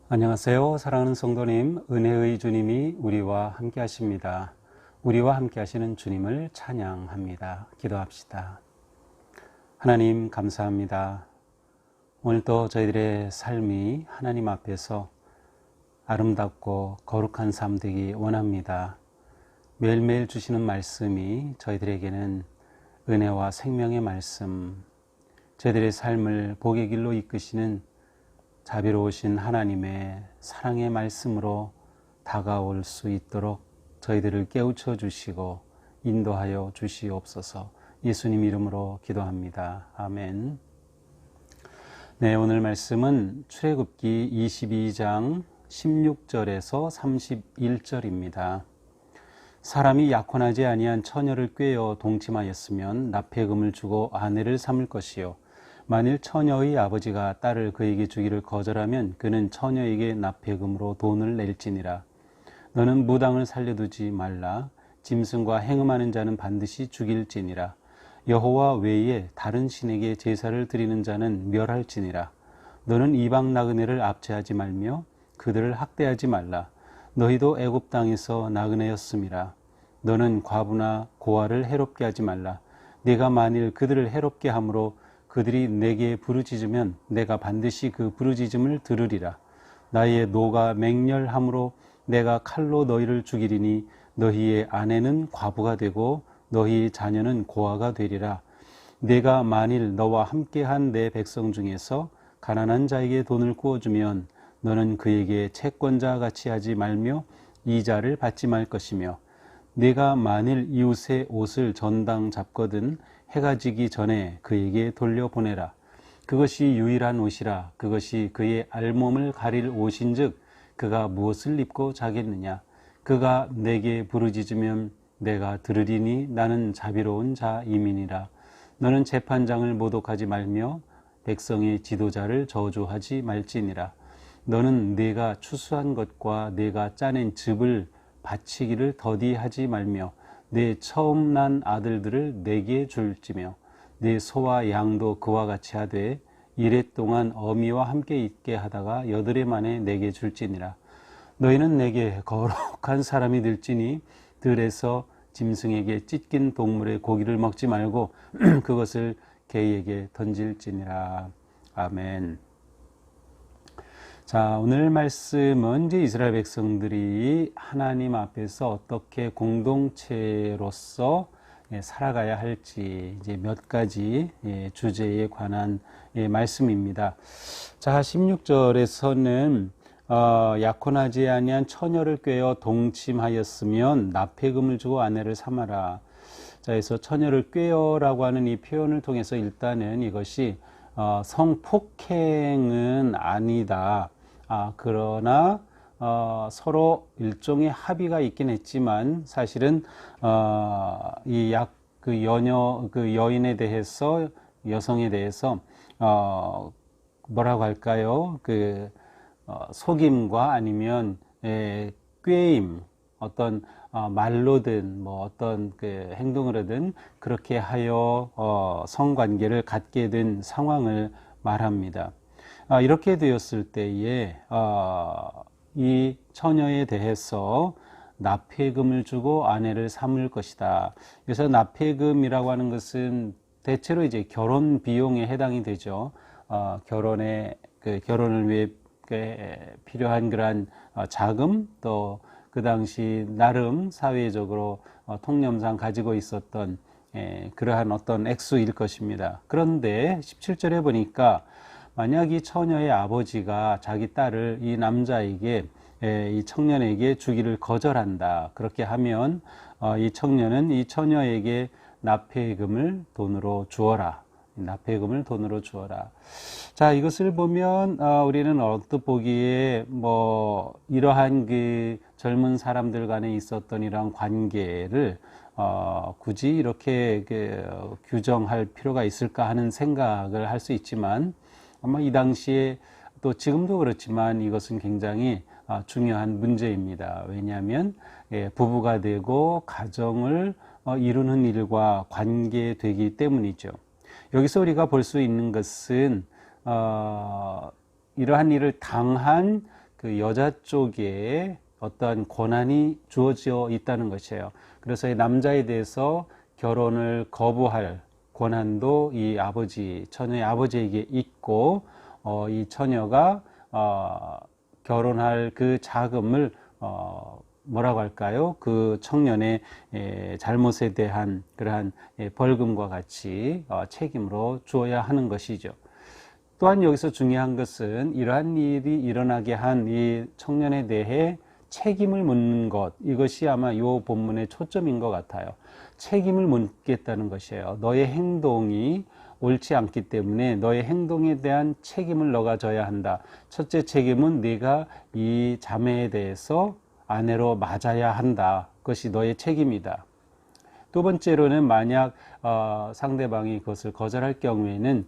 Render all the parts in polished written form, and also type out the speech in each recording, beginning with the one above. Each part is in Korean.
안녕하세요. 사랑하는 성도님, 은혜의 주님이 우리와 함께 하십니다. 우리와 함께 하시는 주님을 찬양합니다. 기도합시다. 하나님 감사합니다. 오늘도 저희들의 삶이 하나님 앞에서 아름답고 거룩한 삶 되기 원합니다. 매일매일 주시는 말씀이 저희들에게는 은혜와 생명의 말씀, 저희들의 삶을 복의 길로 이끄시는 자비로우신 하나님의 사랑의 말씀으로 다가올 수 있도록 저희들을 깨우쳐 주시고 인도하여 주시옵소서. 예수님 이름으로 기도합니다. 아멘. 네, 오늘 말씀은 출애굽기 22장 16절에서 31절입니다. 사람이 약혼하지 아니한 처녀를 꾀어 동침하였으면 납폐금을 주고 아내를 삼을 것이요, 만일 처녀의 아버지가 딸을 그에게 주기를 거절하면 그는 처녀에게 납폐금으로 돈을 낼지니라. 너는 무당을 살려두지 말라. 짐승과 행음하는 자는 반드시 죽일지니라. 여호와 외에 다른 신에게 제사를 드리는 자는 멸할지니라. 너는 이방 나그네를 압제하지 말며 그들을 학대하지 말라. 너희도 애굽 땅에서 나그네였음이라. 너는 과부나 고아를 해롭게 하지 말라. 네가 만일 그들을 해롭게 함으로 그들이 내게 부르짖으면 내가 반드시 그 부르짖음을 들으리라. 나의 노가 맹렬함으로 내가 칼로 너희를 죽이리니 너희의 아내는 과부가 되고 너희 자녀는 고아가 되리라. 내가 만일 너와 함께한 내 백성 중에서 가난한 자에게 돈을 구워주면 너는 그에게 채권자 같이 하지 말며 이자를 받지 말 것이며, 내가 만일 이웃의 옷을 전당 잡거든 해가 지기 전에 그에게 돌려보내라. 그것이 유일한 옷이라. 그것이 그의 알몸을 가릴 옷인즉 그가 무엇을 입고 자겠느냐. 그가 내게 부르짖으면 내가 들으리니 나는 자비로운 자임이니라. 너는 재판장을 모독하지 말며 백성의 지도자를 저주하지 말지니라. 너는 내가 추수한 것과 내가 짜낸 즙을 바치기를 더디하지 말며 내 처음 난 아들들을 내게 줄지며 내 소와 양도 그와 같이 하되 이레 동안 어미와 함께 있게 하다가 여드레 만에 내게 줄지니라. 너희는 내게 거룩한 사람이 될지니 들에서 짐승에게 찢긴 동물의 고기를 먹지 말고 그것을 개에게 던질지니라. 아멘. 자, 오늘 말씀은 이제 이스라엘 백성들이 하나님 앞에서 어떻게 공동체로서 살아가야 할지 이제 몇 가지 주제에 관한 말씀입니다. 자, 16절에서는 약혼하지 아니한 처녀를 꾀어 동침하였으면 납폐금을 주고 아내를 삼아라. 자, 그래서 처녀를 꾀어라고 하는 이 표현을 통해서 일단은 이것이 성폭행은 아니다. 그러나 서로 일종의 합의가 있긴 했지만 사실은 그 여인에 대해서, 여성에 대해서 뭐라고 할까요? 속임과 아니면 꾀임, 어떤 말로든 뭐 어떤 행동으로든 그렇게 하여 성관계를 갖게 된 상황을 말합니다. 이렇게 되었을 때에 이 처녀에 대해서 납폐금을 주고 아내를 삼을 것이다. 그래서 납폐금이라고 하는 것은 대체로 이제 결혼 비용에 해당이 되죠. 결혼을 위해 필요한 그러한 자금, 또 그 당시 나름 사회적으로 통념상 가지고 있었던 그러한 어떤 액수일 것입니다. 그런데 17절에 보니까 만약 이 처녀의 아버지가 자기 딸을 이 남자에게, 이 청년에게 주기를 거절한다. 그렇게 하면 이 청년은 이 처녀에게 납폐금을 돈으로 주어라. 납폐금을 돈으로 주어라. 자, 이것을 보면 우리는 언뜻 보기에 이러한 그 젊은 사람들 간에 있었던 이러한 관계를 굳이 이렇게 규정할 필요가 있을까 하는 생각을 할 수 있지만, 아마 이 당시에 또 지금도 그렇지만 이것은 굉장히 중요한 문제입니다. 왜냐하면 부부가 되고 가정을 이루는 일과 관계되기 때문이죠. 여기서 우리가 볼 수 있는 것은 이러한 일을 당한 그 여자 쪽에 어떤 권한이 주어져 있다는 것이에요. 그래서 이 남자에 대해서 결혼을 거부할 권한도 이 처녀의 아버지에게 있고, 이 처녀가 결혼할 그 자금을 뭐라고 할까요? 그 청년의 잘못에 대한 그러한 벌금과 같이 책임으로 주어야 하는 것이죠. 또한 여기서 중요한 것은 이러한 일이 일어나게 한 이 청년에 대해 책임을 묻는 것, 이것이 아마 이 본문의 초점인 것 같아요. 책임을 묻겠다는 것이에요. 너의 행동이 옳지 않기 때문에 너의 행동에 대한 책임을 너가 져야 한다. 첫째 책임은 네가 이 자매에 대해서 아내로 맞아야 한다. 그것이 너의 책임이다. 두 번째로는 만약 상대방이 그것을 거절할 경우에는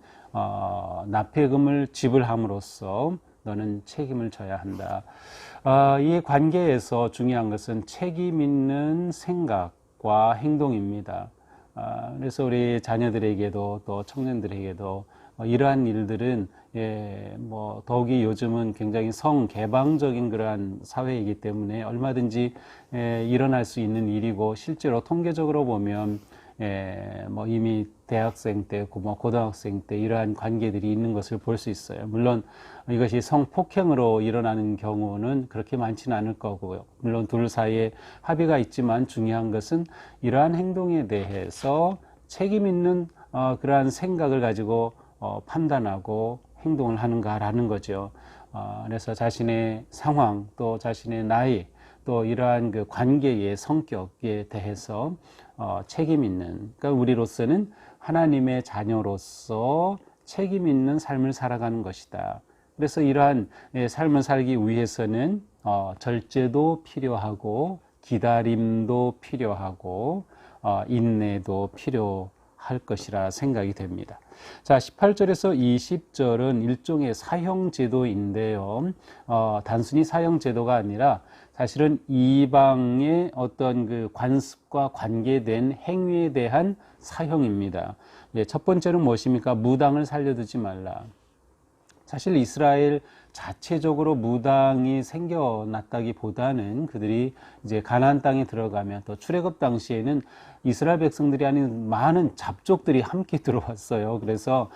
납폐금을 지불함으로써 너는 책임을 져야 한다. 이 관계에서 중요한 것은 책임 있는 생각과 행동입니다. 그래서 우리 자녀들에게도 또 청년들에게도 이러한 일들은 더욱이 요즘은 굉장히 성개방적인 그러한 사회이기 때문에 얼마든지 일어날 수 있는 일이고, 실제로 통계적으로 보면 이미 대학생 때, 고등학생 때 이러한 관계들이 있는 것을 볼 수 있어요. 물론 이것이 성폭행으로 일어나는 경우는 그렇게 많지는 않을 거고요. 물론 둘 사이에 합의가 있지만 중요한 것은 이러한 행동에 대해서 책임 있는 그러한 생각을 가지고 판단하고 행동을 하는가라는 거죠. 그래서 자신의 상황, 또 자신의 나이, 또 이러한 그 관계의 성격에 대해서 책임 있는, 그러니까 우리로서는 하나님의 자녀로서 책임 있는 삶을 살아가는 것이다. 그래서 이러한 삶을 살기 위해서는 절제도 필요하고, 기다림도 필요하고, 인내도 필요할 것이라 생각이 됩니다. 자, 18절에서 20절은 일종의 사형제도인데요. 단순히 사형제도가 아니라 사실은 이방의 어떤 그 관습과 관계된 행위에 대한 사형입니다. 첫 번째는 무엇입니까? 무당을 살려두지 말라. 사실 이스라엘 자체적으로 무당이 생겨났다기보다는 그들이 이제 가나안 땅에 들어가면, 또 출애굽 당시에는 이스라엘 백성들이 아닌 많은 잡족들이 함께 들어왔어요. 그래서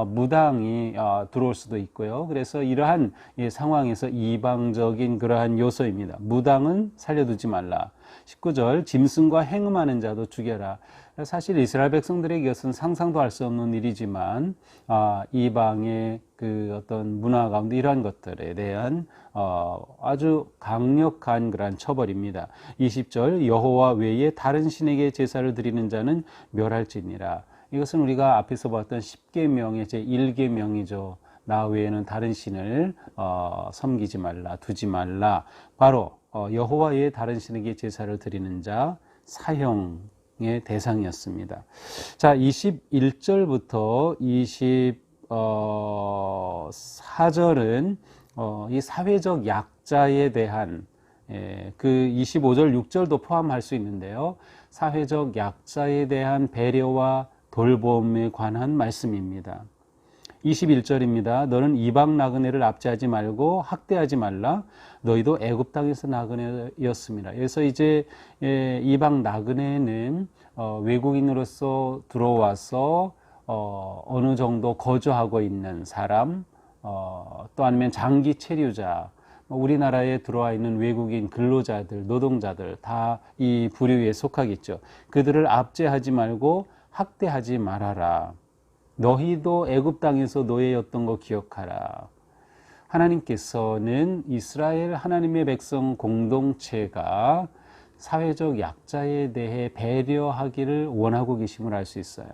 무당이 들어올 수도 있고요. 그래서 이러한 상황에서 이방적인 그러한 요소입니다. 무당은 살려두지 말라. 19절 짐승과 행음하는 자도 죽여라. 사실 이스라엘 백성들에게 이것은 상상도 할 수 없는 일이지만 이방의 그 어떤 문화 가운데 이러한 것들에 대한 아주 강력한 그러한 처벌입니다. 20절 여호와 외에 다른 신에게 제사를 드리는 자는 멸할지니라. 이것은 우리가 앞에서 봤던 10계명의 제1계명이죠. 나 외에는 다른 신을 섬기지 말라, 두지 말라. 바로 여호와 외에 다른 신에게 제사를 드리는 자 사형의 대상이었습니다. 자, 21절부터 24절은 이 사회적 약자에 대한 그 25절, 6절도 포함할 수 있는데요. 사회적 약자에 대한 배려와 돌봄에 관한 말씀입니다. 21절입니다. 너는 이방 나그네를 압제하지 말고 학대하지 말라. 너희도 애굽 땅에서 나그네였습니다. 그래서 이제 이방 나그네는 외국인으로서 들어와서 어느 정도 거주하고 있는 사람, 또 아니면 장기 체류자, 우리나라에 들어와 있는 외국인 근로자들, 노동자들 다 이 부류에 속하겠죠. 그들을 압제하지 말고 학대하지 말아라. 너희도 애굽 땅에서 노예였던 거 기억하라. 하나님께서는 이스라엘 하나님의 백성 공동체가 사회적 약자에 대해 배려하기를 원하고 계심을 알 수 있어요.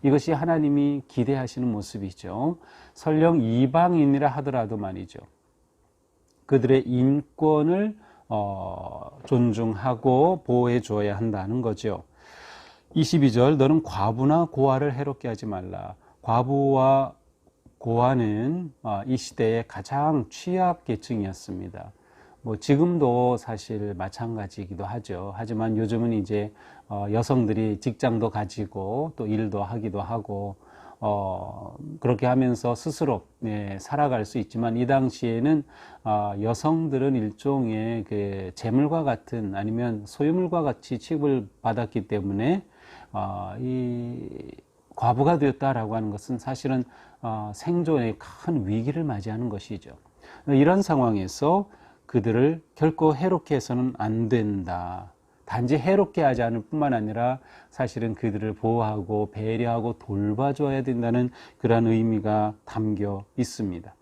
이것이 하나님이 기대하시는 모습이죠. 설령 이방인이라 하더라도 말이죠. 그들의 인권을 존중하고 보호해 주어야 한다는 거죠. 22절 너는 과부나 고아를 해롭게 하지 말라. 과부와 고아는 이 시대의 가장 취약 계층이었습니다. 지금도 사실 마찬가지이기도 하죠. 하지만 요즘은 이제 여성들이 직장도 가지고 또 일도 하기도 하고 그렇게 하면서 스스로 살아갈 수 있지만, 이 당시에는 여성들은 일종의 그 재물과 같은, 아니면 소유물과 같이 취급을 받았기 때문에 이 과부가 되었다라고 하는 것은 사실은 생존의 큰 위기를 맞이하는 것이죠. 이런 상황에서 그들을 결코 해롭게 해서는 안 된다. 단지 해롭게 하지 않을 뿐만 아니라 사실은 그들을 보호하고 배려하고 돌봐줘야 된다는 그러한 의미가 담겨 있습니다.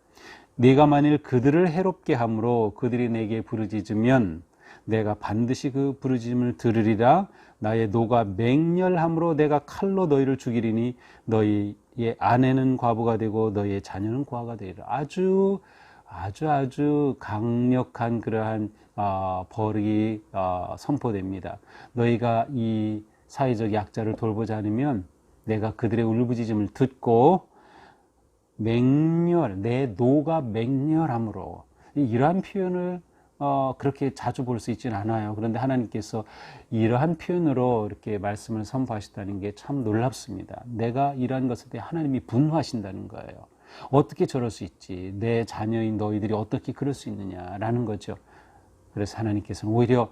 네가 만일 그들을 해롭게 함으로 그들이 내게 부르짖으면 내가 반드시 그 부르짖음을 들으리라. 나의 노가 맹렬함으로 내가 칼로 너희를 죽이리니 너희의 아내는 과부가 되고 너희의 자녀는 고아가 되리라. 아주 강력한 그러한 벌이 선포됩니다. 너희가 이 사회적 약자를 돌보지 않으면 내가 그들의 울부짖음을 듣고 내 노가 맹렬함으로, 이러한 표현을 그렇게 자주 볼 수 있지는 않아요. 그런데 하나님께서 이러한 표현으로 이렇게 말씀을 선포하셨다는 게 참 놀랍습니다. 내가 이러한 것에 대해 하나님이 분노하신다는 거예요. 어떻게 저럴 수 있지? 내 자녀인 너희들이 어떻게 그럴 수 있느냐라는 거죠. 그래서 하나님께서는 오히려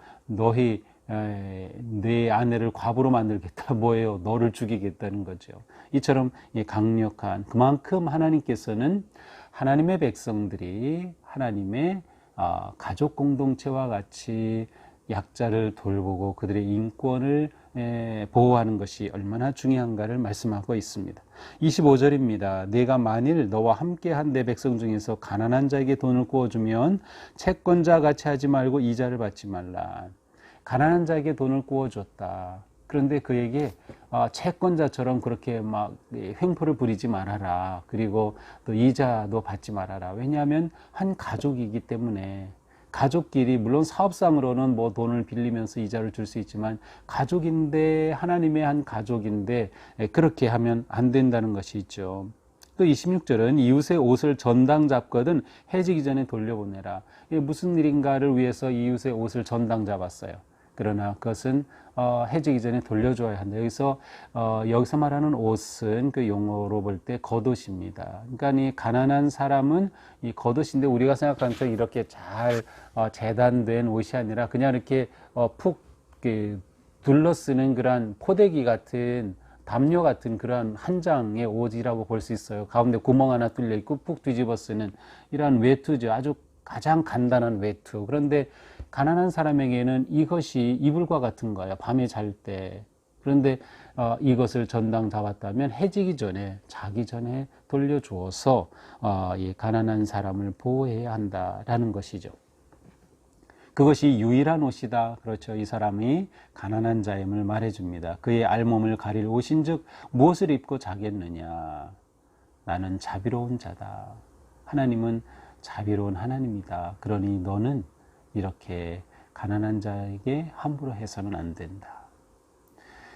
내 아내를 과부로 만들겠다. 뭐예요? 너를 죽이겠다는 거죠. 이처럼 강력한, 그만큼 하나님께서는 하나님의 백성들이 하나님의 가족 공동체와 같이 약자를 돌보고 그들의 인권을 보호하는 것이 얼마나 중요한가를 말씀하고 있습니다. 25절입니다. 내가 만일 너와 함께한 내 백성 중에서 가난한 자에게 돈을 구워주면 채권자 같이 하지 말고 이자를 받지 말라. 가난한 자에게 돈을 구워줬다. 그런데 그에게 채권자처럼 그렇게 막 횡포를 부리지 말아라. 그리고 또 이자도 받지 말아라. 왜냐하면 한 가족이기 때문에, 가족끼리 물론 사업상으로는 뭐 돈을 빌리면서 이자를 줄 수 있지만 가족인데, 하나님의 한 가족인데 그렇게 하면 안 된다는 것이 있죠. 또 26절은 이웃의 옷을 전당 잡거든 해지기 전에 돌려보내라. 이게 무슨 일인가를 위해서 이웃의 옷을 전당 잡았어요. 그러나 그것은 해지기 전에 돌려줘야 한다. 여기서 말하는 옷은 그 용어로 볼 때 겉옷입니다. 그러니까 이 가난한 사람은 이 겉옷인데, 우리가 생각하는 처럼 이렇게 잘 재단된 옷이 아니라 그냥 이렇게 푹 둘러쓰는 그런 포대기 같은, 담요 같은 그런 한 장의 옷이라고 볼 수 있어요. 가운데 구멍 하나 뚫려 있고 푹 뒤집어 쓰는 이러한 외투죠. 아주 가장 간단한 외투. 그런데 가난한 사람에게는 이것이 이불과 같은 거예요. 밤에 잘 때. 그런데 이것을 전당 잡았다면 해지기 전에, 자기 전에 돌려주어서 이 가난한 사람을 보호해야 한다라는 것이죠. 그것이 유일한 옷이다. 그렇죠. 이 사람이 가난한 자임을 말해줍니다. 그의 알몸을 가릴 옷인즉 무엇을 입고 자겠느냐. 나는 자비로운 자다. 하나님은 자비로운 하나님이다. 그러니 너는 이렇게 가난한 자에게 함부로 해서는 안 된다.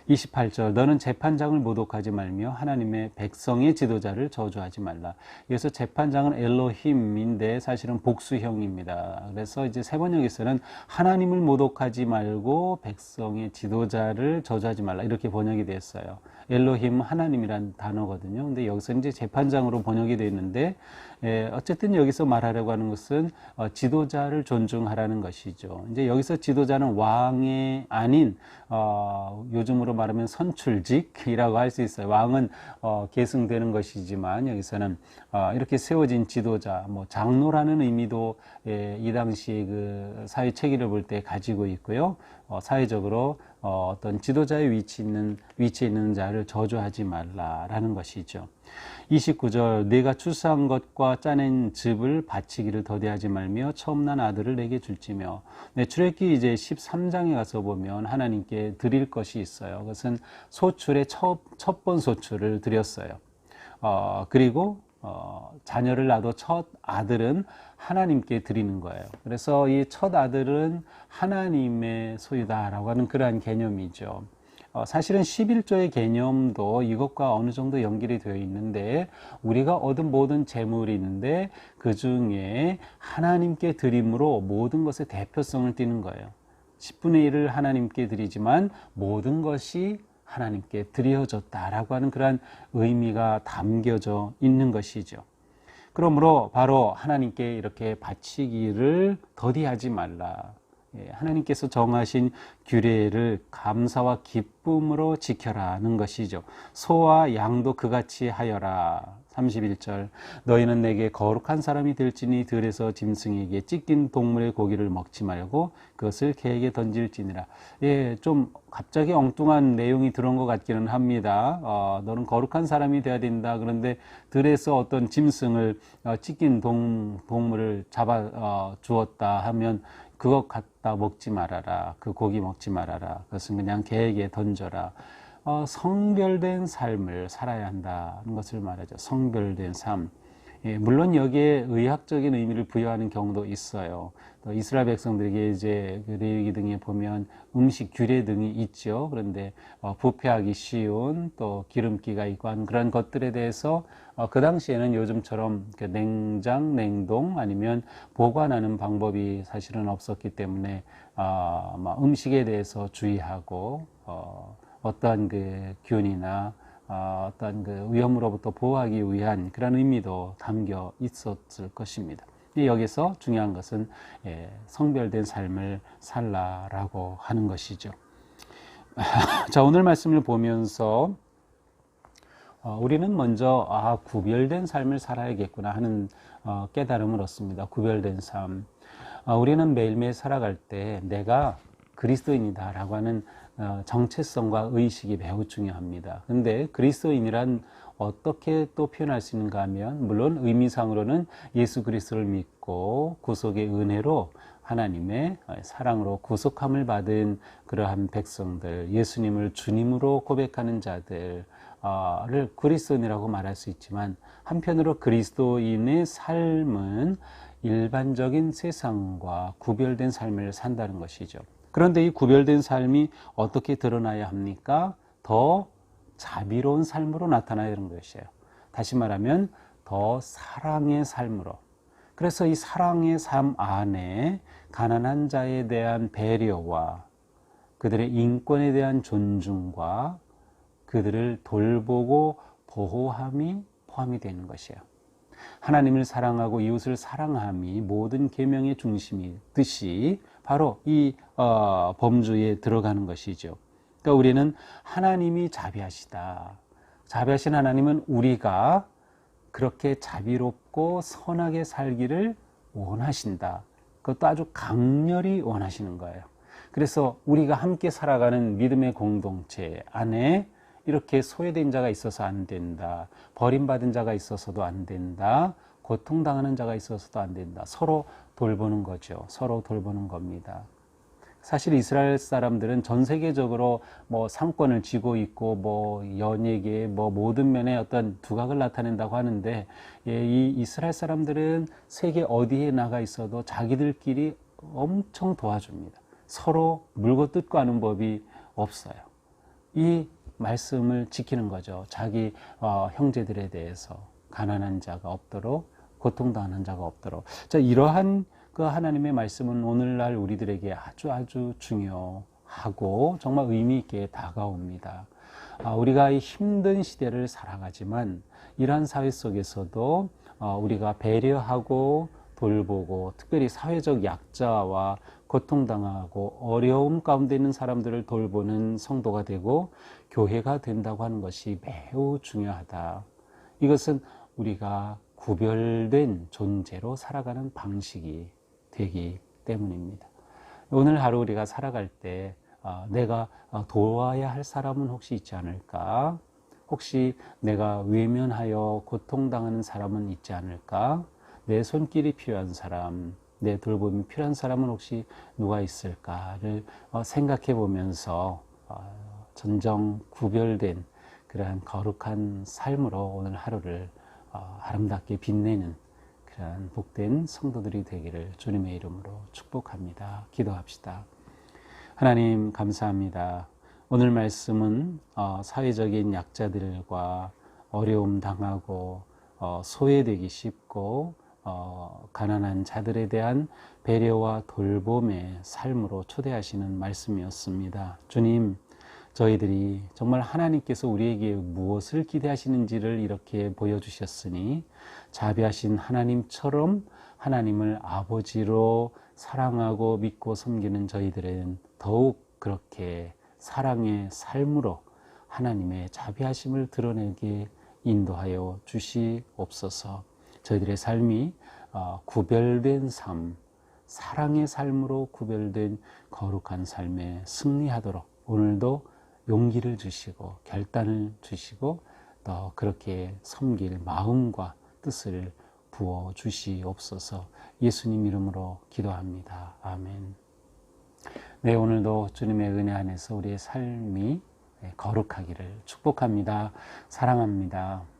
28절, 너는 재판장을 모독하지 말며 하나님의 백성의 지도자를 저주하지 말라. 여기서 재판장은 엘로힘인데 사실은 복수형입니다. 그래서 이제 세 번역에서는 하나님을 모독하지 말고 백성의 지도자를 저주하지 말라, 이렇게 번역이 됐어요. 엘로힘 하나님이란 단어거든요. 근데 여기서 이제 재판장으로 번역이 되어 있는데, 어쨌든 여기서 말하려고 하는 것은 지도자를 존중하라는 것이죠. 이제 여기서 지도자는 왕이 아닌 요즘으로 말하면 선출직이라고 할 수 있어요. 왕은 계승되는 것이지만 여기서는 이렇게 세워진 지도자, 뭐 장로라는 의미도 이 당시 그 사회 체계를 볼 때 가지고 있고요. 사회적으로 어떤 지도자의 위치에 있는 자를 저주하지 말라라는 것이죠. 29절, 내가 출산한 것과 짜낸 즙을 바치기를 더디하지 말며 처음 난 아들을 내게 줄지며. 출애굽기 이제 13장에 가서 보면 하나님께 드릴 것이 있어요. 그것은 소출의 첫 번 소출을 드렸어요. 그리고 자녀를 낳아도 첫 아들은 하나님께 드리는 거예요. 그래서 이 첫 아들은 하나님의 소유다라고 하는 그러한 개념이죠. 사실은 11조의 개념도 이것과 어느 정도 연결이 되어 있는데, 우리가 얻은 모든 재물이 있는데 그 중에 하나님께 드림으로 모든 것의 대표성을 띠는 거예요. 10분의 1을 하나님께 드리지만 모든 것이 하나님께 드려졌다라고 하는 그러한 의미가 담겨져 있는 것이죠. 그러므로 바로 하나님께 이렇게 바치기를 더디하지 말라. 하나님께서 정하신 규례를 감사와 기쁨으로 지켜라 는 것이죠. 소와 양도 그같이 하여라. 31절 너희는 내게 거룩한 사람이 될지니 들에서 짐승에게 찢긴 동물의 고기를 먹지 말고 그것을 개에게 던질지니라. 좀 갑자기 엉뚱한 내용이 들어온 것 같기는 합니다. 너는 거룩한 사람이 되어야 된다. 그런데 들에서 어떤 짐승을 찢긴 동물을 잡아 주었다 하면 그것 갖다 먹지 말아라. 그 고기 먹지 말아라. 그것은 그냥 개에게 던져라. 성별된 삶을 살아야 한다는 것을 말하죠. 성별된 삶. 물론 여기에 의학적인 의미를 부여하는 경우도 있어요. 또 이스라엘 백성들에게 이제 그 레위기 등에 보면 음식 규례 등이 있죠. 그런데 부패하기 쉬운 또 기름기가 있고 한 그런 것들에 대해서 그 당시에는 요즘처럼 냉장, 냉동 아니면 보관하는 방법이 사실은 없었기 때문에 음식에 대해서 주의하고 어떠한 그 균이나 어떤 그 위험으로부터 보호하기 위한 그런 의미도 담겨 있었을 것입니다. 여기서 중요한 것은 성별된 삶을 살라라고 하는 것이죠. 자, 오늘 말씀을 보면서 우리는 먼저 구별된 삶을 살아야겠구나 하는 깨달음을 얻습니다. 구별된 삶. 우리는 매일매일 살아갈 때 내가 그리스도인이다라고 하는 정체성과 의식이 매우 중요합니다. 그런데 그리스도인이란 어떻게 또 표현할 수 있는가 하면 물론 의미상으로는 예수 그리스도를 믿고 구속의 은혜로 하나님의 사랑으로 구속함을 받은 그러한 백성들, 예수님을 주님으로 고백하는 자들을 그리스도인이라고 말할 수 있지만 한편으로 그리스도인의 삶은 일반적인 세상과 구별된 삶을 산다는 것이죠. 그런데 이 구별된 삶이 어떻게 드러나야 합니까? 더 자비로운 삶으로 나타나야 하는 것이에요. 다시 말하면 더 사랑의 삶으로. 그래서 이 사랑의 삶 안에 가난한 자에 대한 배려와 그들의 인권에 대한 존중과 그들을 돌보고 보호함이 포함이 되는 것이에요. 하나님을 사랑하고 이웃을 사랑함이 모든 계명의 중심이듯이 바로 이 범주에 들어가는 것이죠. 그러니까 우리는 하나님이 자비하시다. 자비하신 하나님은 우리가 그렇게 자비롭고 선하게 살기를 원하신다. 그것도 아주 강렬히 원하시는 거예요. 그래서 우리가 함께 살아가는 믿음의 공동체 안에 이렇게 소외된 자가 있어서 안 된다. 버림받은 자가 있어서도 안 된다. 고통당하는 자가 있어서도 안 된다. 서로 돌보는 거죠. 서로 돌보는 겁니다. 사실 이스라엘 사람들은 전 세계적으로 상권을 쥐고 있고 연예계 모든 면에 어떤 두각을 나타낸다고 하는데 이 이스라엘 사람들은 세계 어디에 나가 있어도 자기들끼리 엄청 도와줍니다. 서로 물고 뜯고 하는 법이 없어요. 이 말씀을 지키는 거죠. 자기 형제들에 대해서 가난한 자가 없도록 고통당하는 자가 없도록. 자, 이러한 그 하나님의 말씀은 오늘날 우리들에게 아주 중요하고 정말 의미 있게 다가옵니다. 우리가 이 힘든 시대를 살아가지만 이러한 사회 속에서도 우리가 배려하고 돌보고 특별히 사회적 약자와 고통당하고 어려움 가운데 있는 사람들을 돌보는 성도가 되고 교회가 된다고 하는 것이 매우 중요하다. 이것은 우리가 구별된 존재로 살아가는 방식이 되기 때문입니다. 오늘 하루 우리가 살아갈 때 내가 도와야 할 사람은 혹시 있지 않을까? 혹시 내가 외면하여 고통당하는 사람은 있지 않을까? 내 손길이 필요한 사람, 내 돌봄이 필요한 사람은 혹시 누가 있을까를 생각해 보면서 전정 구별된 그러한 거룩한 삶으로 오늘 하루를 아름답게 빛내는 그러한 복된 성도들이 되기를 주님의 이름으로 축복합니다. 기도합시다. 하나님 감사합니다. 오늘 말씀은 사회적인 약자들과 어려움 당하고 소외되기 쉽고 가난한 자들에 대한 배려와 돌봄의 삶으로 초대하시는 말씀이었습니다. 주님, 저희들이 정말 하나님께서 우리에게 무엇을 기대하시는지를 이렇게 보여주셨으니 자비하신 하나님처럼 하나님을 아버지로 사랑하고 믿고 섬기는 저희들은 더욱 그렇게 사랑의 삶으로 하나님의 자비하심을 드러내게 인도하여 주시옵소서. 저희들의 삶이 구별된 삶, 사랑의 삶으로 구별된 거룩한 삶에 승리하도록 오늘도 용기를 주시고 결단을 주시고 또 그렇게 섬길 마음과 뜻을 부어 주시옵소서. 예수님 이름으로 기도합니다. 아멘. 네, 오늘도 주님의 은혜 안에서 우리의 삶이 거룩하기를 축복합니다. 사랑합니다.